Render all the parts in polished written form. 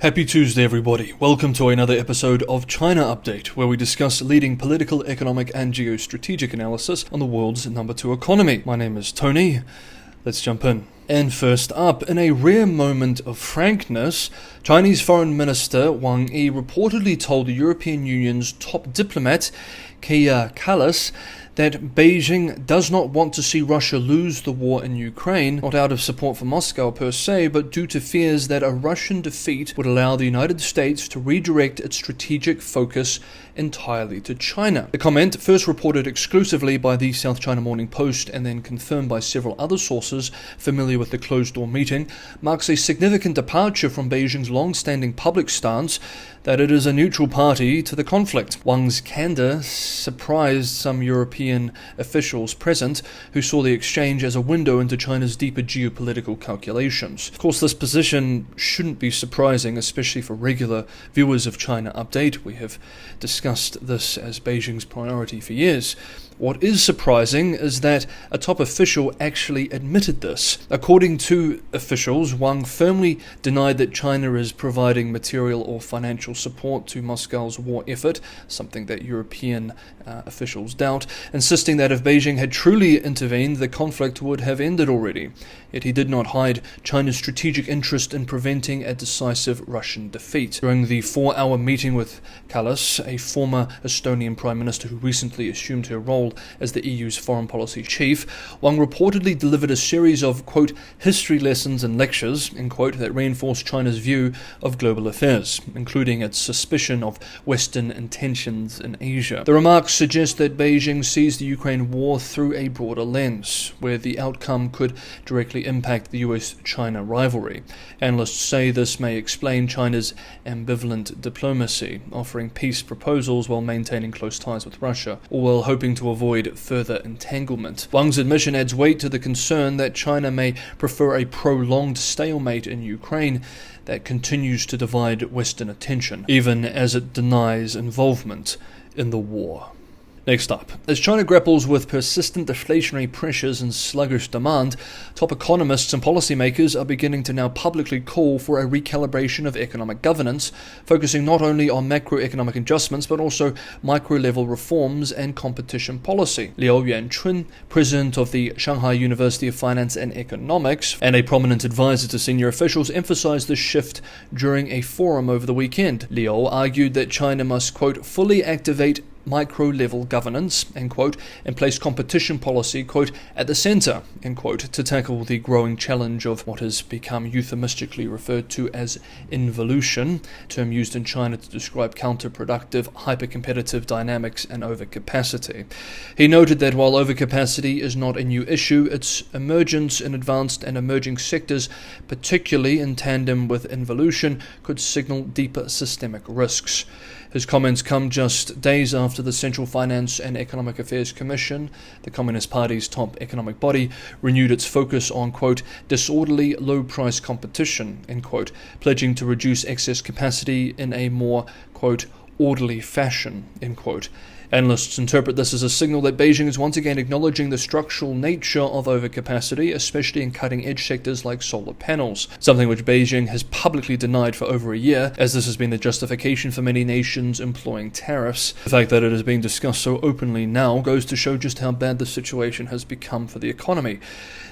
Happy Tuesday, everybody. Welcome to another episode of China Update, where we discuss leading political, economic, and geostrategic analysis on the world's number 2 economy. My name is Tony. Let's jump in. And first up, in a rare moment of frankness, Chinese Foreign Minister Wang reportedly told the European Union's top diplomat, Callas, that Beijing does not want to see Russia lose the war in Ukraine, not out of support for Moscow per se, but due to fears that a Russian defeat would allow the United States to redirect its strategic focus entirely to China. The comment, first reported exclusively by the South China Morning Post and then confirmed by several other sources familiar with the closed-door meeting, marks a significant departure from Beijing's long-standing public stance that it is a neutral party to the conflict. Wang's candor surprised some European officials present, who saw the exchange as a window into China's deeper geopolitical calculations. Of course, this position shouldn't be surprising, especially for regular viewers of China Update. We have discussed this as Beijing's priority for years. What is surprising is that a top official actually admitted this. According to officials, Wang firmly denied that China is providing material or financial support to Moscow's war effort, something that European officials doubt, insisting that if Beijing had truly intervened, the conflict would have ended already. Yet he did not hide China's strategic interest in preventing a decisive Russian defeat. During the 4-hour meeting with Callas, a former Estonian prime minister who recently assumed her role as the EU's foreign policy chief, Wang reportedly delivered a series of, quote, history lessons and lectures, end quote, that reinforced China's view of global affairs, including its suspicion of Western intentions in Asia. The remarks suggest that Beijing sees the Ukraine war through a broader lens, where the outcome could directly impact the US-China rivalry. Analysts say this may explain China's ambivalent diplomacy, offering peace proposals while maintaining close ties with Russia, or while hoping to avoid further entanglement. Wang's admission adds weight to the concern that China may prefer a prolonged stalemate in Ukraine that continues to divide Western attention, even as it denies involvement in the war. Next up, as China grapples with persistent deflationary pressures and sluggish demand, top economists and policymakers are beginning to now publicly call for a recalibration of economic governance, focusing not only on macroeconomic adjustments but also micro-level reforms and competition policy. Liu Yuanchun, president of the Shanghai University of Finance and Economics and a prominent advisor to senior officials, emphasized this shift during a forum over the weekend. Liu argued that China must, quote, fully activate micro-level governance, end quote, and place competition policy, quote, at the center, end quote, to tackle the growing challenge of what has become euphemistically referred to as involution, term used in China to describe counterproductive, hyper-competitive dynamics and overcapacity. He noted that while overcapacity is not a new issue, its emergence in advanced and emerging sectors, particularly in tandem with involution, could signal deeper systemic risks. His comments come just days after the Central Finance and Economic Affairs Commission, the Communist Party's top economic body, renewed its focus on, quote, disorderly low-price competition, end quote, pledging to reduce excess capacity in a more, quote, orderly fashion, end quote. Analysts interpret this as a signal that Beijing is once again acknowledging the structural nature of overcapacity, especially in cutting-edge sectors like solar panels, something which Beijing has publicly denied for over a year, as this has been the justification for many nations employing tariffs. The fact that it is being discussed so openly now goes to show just how bad the situation has become for the economy.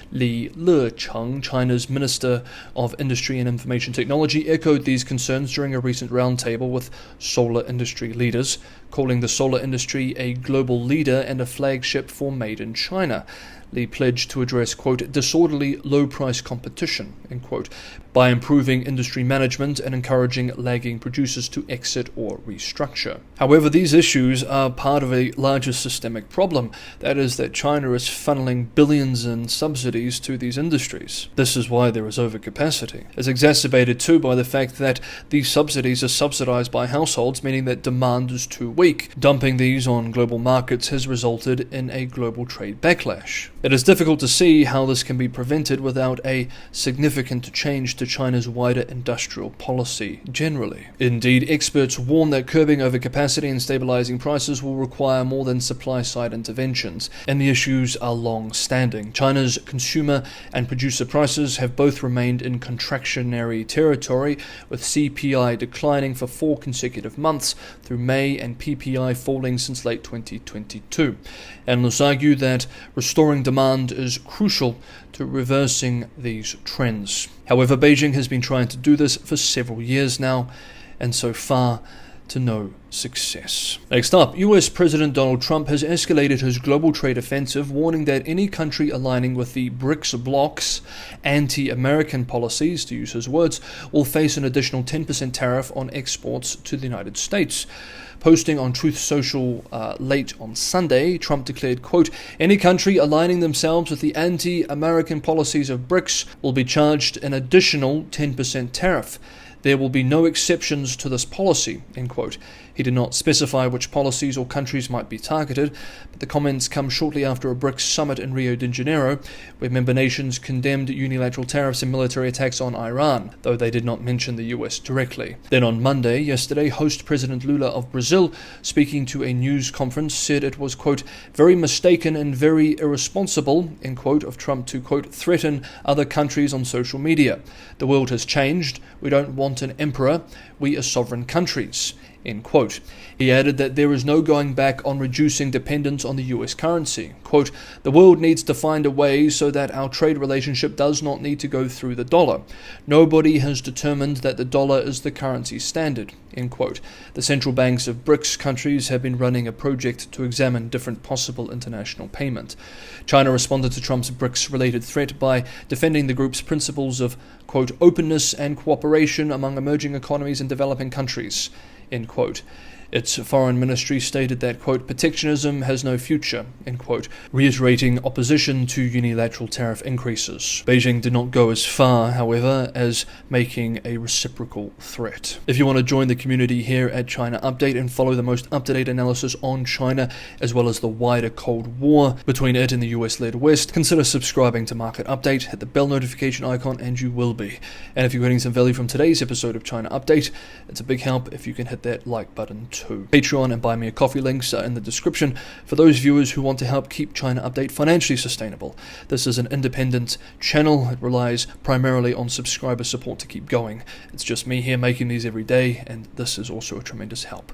Li Lecheng, China's Minister of Industry and Information Technology, echoed these concerns during a recent roundtable with solar industry leaders, calling the solar industry a global leader and a flagship for Made in China. Li pledged to address, quote, disorderly low-price competition, end quote, by improving industry management and encouraging lagging producers to exit or restructure. However, these issues are part of a larger systemic problem, that is that China is funneling billions in subsidies to these industries. This is why there is overcapacity. It's exacerbated too by the fact that these subsidies are subsidized by households, meaning that demand is too weak. Dumping these on global markets has resulted in a global trade backlash. It is difficult to see how this can be prevented without a significant change to China's wider industrial policy generally. Indeed, experts warn that curbing overcapacity and stabilizing prices will require more than supply-side interventions, and the issues are long-standing. China's consumer and producer prices have both remained in contractionary territory, with CPI declining for 4 consecutive months through May and PPI falling since late 2022. Analysts argue that restoring demand is crucial to reversing these trends. However, Beijing has been trying to do this for several years now, and so far to no success. Next up, US President Donald Trump has escalated his global trade offensive, warning that any country aligning with the BRICS bloc's anti-American policies, to use his words, will face an additional 10% tariff on exports to the United States. Posting on Truth Social late on Sunday, Trump declared, quote, "Any country aligning themselves with the anti-American policies of BRICS will be charged an additional 10% tariff. There will be no exceptions to this policy," end quote. He did not specify which policies or countries might be targeted, but the comments come shortly after a BRICS summit in Rio de Janeiro, where member nations condemned unilateral tariffs and military attacks on Iran, though they did not mention the US directly. Then on Monday, yesterday, host President Lula of Brazil, speaking to a news conference, said it was, quote, "very mistaken and very irresponsible," end quote, of Trump to, quote, "threaten other countries on social media. The world has changed. We don't want an emperor. We are sovereign countries," end quote. He added that there is no going back on reducing dependence on the US currency. Quote, "The world needs to find a way so that our trade relationship does not need to go through the dollar. Nobody has determined that the dollar is the currency standard," end quote. The central banks of BRICS countries have been running a project to examine different possible international payment. China responded to Trump's BRICS-related threat by defending the group's principles of, quote, "openness and cooperation among emerging economies and developing countries," end quote. Its foreign ministry stated that, quote, "protectionism has no future," end quote, reiterating opposition to unilateral tariff increases. Beijing did not go as far, however, as making a reciprocal threat. If you want to join the community here at China Update and follow the most up-to-date analysis on China, as well as the wider Cold War between it and the US-led West, consider subscribing to Market Update, hit the bell notification icon, and you will be. And if you're getting some value from today's episode of China Update, it's a big help if you can hit that like button too. Patreon and Buy Me a Coffee links are in the description for those viewers who want to help keep China Update financially sustainable. This is an independent channel. It relies primarily on subscriber support to keep going. It's just me here making these every day, and this is also a tremendous help.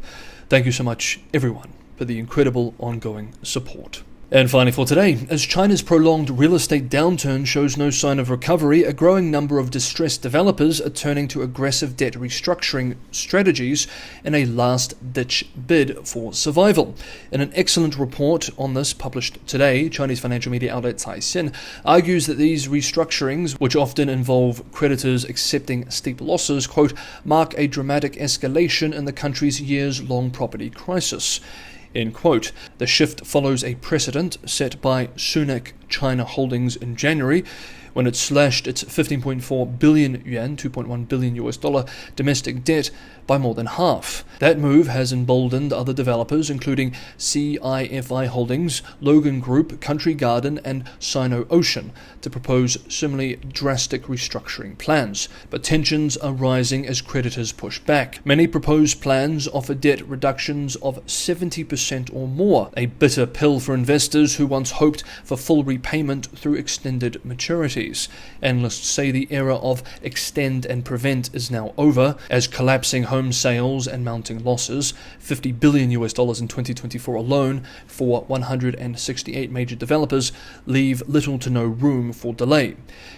Thank you so much, everyone, for the incredible ongoing support. And finally for today, as China's prolonged real estate downturn shows no sign of recovery, a growing number of distressed developers are turning to aggressive debt restructuring strategies in a last-ditch bid for survival. In an excellent report on this published today, Chinese financial media outlet Caixin argues that these restructurings, which often involve creditors accepting steep losses, quote, "mark a dramatic escalation in the country's years-long property crisis," end quote. The shift follows a precedent set by Sunac China Holdings in January, when it slashed its 15.4 billion yuan, $2.1 billion domestic debt by more than half. That move has emboldened other developers, including CIFI Holdings, Logan Group, Country Garden, and Sino-Ocean, to propose similarly drastic restructuring plans. But tensions are rising as creditors push back. Many proposed plans offer debt reductions of 70% or more, a bitter pill for investors who once hoped for full repayment through extended maturities. Analysts say the era of extend and prevent is now over, as collapsing home sales and mounting losses, $50 billion in 2024 alone for 168 major developers, leave little to no room for delay.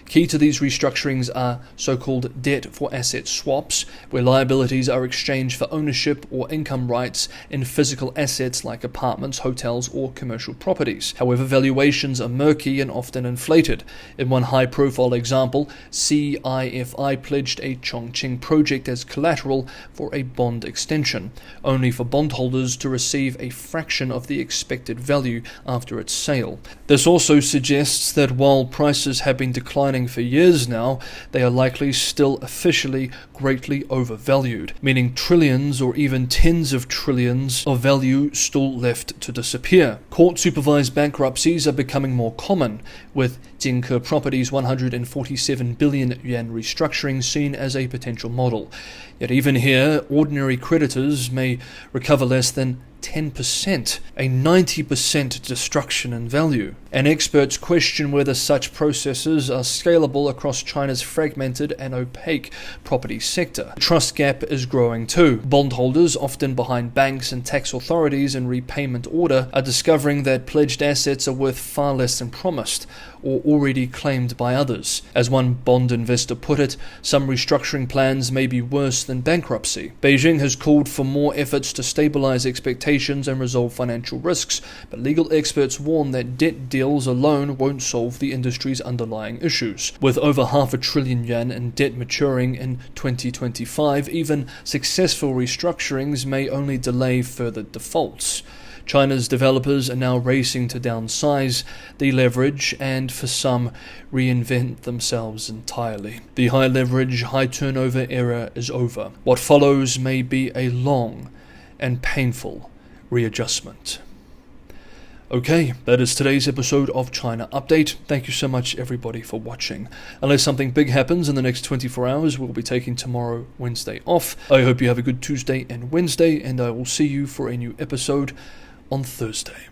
Key to these restructurings are so-called debt for asset swaps, where liabilities are exchanged for ownership or income rights in physical assets like apartments, hotels, or commercial properties. However, valuations are murky and often inflated. In one high-profile example, CIFI pledged a Chongqing project as collateral for a bond extension, only for bondholders to receive a fraction of the expected value after its sale. This also suggests that while prices have been declining for years now, they are likely still officially greatly overvalued, meaning trillions or even tens of trillions of value still left to disappear. Court-supervised bankruptcies are becoming more common, with Jinke Properties' 147 billion yuan restructuring seen as a potential model. Yet even here, ordinary creditors may recover less than 10%, a 90% destruction in value. And experts question whether such processes are scalable across China's fragmented and opaque property sector. The trust gap is growing too. Bondholders, often behind banks and tax authorities in repayment order, are discovering that pledged assets are worth far less than promised, or already claimed by others. As one bond investor put it, some restructuring plans may be worse than bankruptcy. Beijing has called for more efforts to stabilize expectations and resolve financial risks, but legal experts warn that debt deals alone won't solve the industry's underlying issues. With over $500 billion in debt maturing in 2025, even successful restructurings may only delay further defaults. China's developers are now racing to downsize, deleverage, and for some, reinvent themselves entirely. The high leverage, high turnover era is over. What follows may be a long and painful readjustment. Okay, that is today's episode of China Update. Thank you so much everybody for watching. Unless something big happens in the next 24 hours, we'll be taking tomorrow, Wednesday off. I hope you have a good Tuesday and Wednesday, and I will see you for a new episode on Thursday.